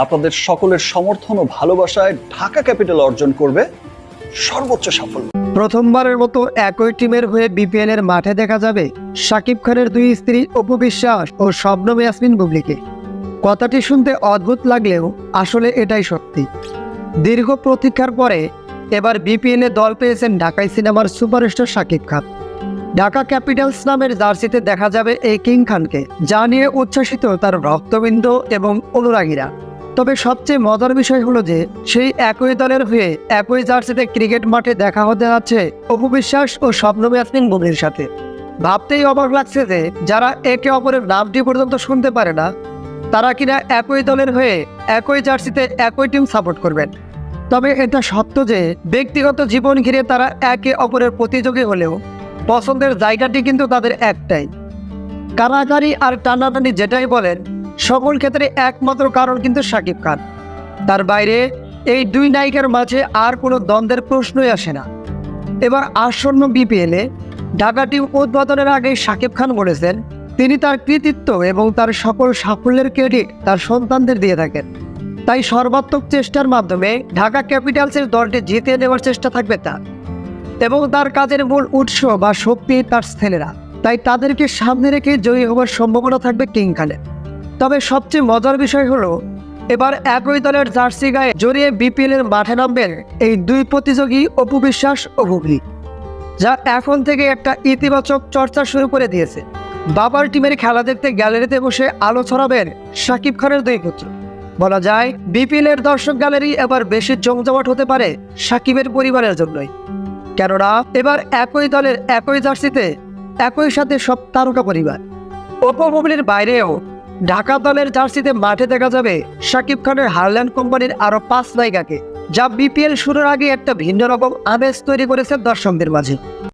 আপনাদের সকলের সমর্থন ও ভালোবাসায় ঢাকা ক্যাপিটাল অর্জন করবে সর্বোচ্চ সাফল্য। প্রথমবারের মতো একই টিমের হয়ে বিপিএল এর মাঠে দেখা যাবে শাকিব খানের দুই স্ত্রী অপু বিশ্বাস ও শবনম ইয়াসমিন বুবলিকে। কথাটি শুনতে অদ্ভুত লাগলেও আসলে এটাই সত্যি। দীর্ঘ প্রতীক্ষার পরে এবার বিপিএল এ দল পেয়েছেন ঢাকাই সিনেমার সুপারস্টার শাকিব খান। ঢাকা ক্যাপিটালস নামের জার্সিতে দেখা যাবে এই কিং খানকে, যা নিয়ে উচ্ছ্বাসিত তার ভক্তবৃন্দ এবং অনুরাগীরা। তবে সবচেয়ে মজার বিষয় হলো যে সেই একই দলের হয়ে একই জার্সিতে ক্রিকেট মাঠে দেখা হতে যাচ্ছে অপু বিশ্বাস ও শবনম ইয়াসমিন বুবলির সাথে। ভাবতেই অবাক লাগছে যে যারা একে অপরের নামটি পর্যন্ত শুনতে পারে না, তারা কিনা একই দলের হয়ে একই জার্সিতে একই টিম সাপোর্ট করবেন। তবে এটা সত্য যে ব্যক্তিগত জীবন ঘিরে তারা একে অপরের প্রতিযোগী হলেও পছন্দের জায়গাটি কিন্তু তাদের একটাই। কারাকারি আর টানাটানি যেটাই বলেন, সকল ক্ষেত্রে একমাত্র কারণ কিন্তু শাকিব খান। তার বাইরে এই দুই নায়িকার মাঝে আর কোনো দ্বন্দ্বের প্রশ্নই আসে না। এবার আসন্ন বিপিএলে ঢাকা টিম উদ্বোধনের আগে শাকিব খান বলেছেন তিনি তার কৃতিত্ব এবং তার সকল সাফল্যের ক্রেডিট তার সন্তানদের দিয়ে থাকেন। তাই সর্বাত্মক চেষ্টার মাধ্যমে ঢাকা ক্যাপিটালসের দলটি জিতিয়ে নেওয়ার চেষ্টা থাকবে তার, এবং তার কাজের মূল উৎস বা শক্তি তার ছেলেরা। তাই তাদেরকে সামনে রেখে জয়ী হওয়ার সম্ভাবনা থাকবে কিং খানের। তবে সবচেয়ে মজার বিষয় হলো এবার একই দলের জার্সি গায়ে জড়িয়ে বিপিএল এর মাঠে নামবেন এই দুই প্রতিযোগী অপু বিশ্বাস ও বুবলি, যা এখন থেকে একটা ইতিবাচক চর্চা শুরু করে দিয়েছে। বাবার টিমের খেলা দেখতে গ্যালারিতে বসে আলো ছড়াবেন শাকিব খানের দুই পুত্র। বলা যায় বিপিএল এর দর্শক গ্যালারি এবার বেশি জমজমাট হতে পারে শাকিবের পরিবারের জন্যই। কেননা এবার একই দলের একই জার্সিতে একই সাথে সব তারকা পরিবার। অপু বুবলির বাইরেও ঢাকা দলের জার্সিতে মাঠে দেখা যাবে শাকিব খানের হারল্যান্ড কোম্পানির আরো 5 নায়িকাকে, যা বিপিএল শুরুর আগে একটা ভিন্ন রকম আমেজ তৈরি করেছে দর্শকদের মাঝে।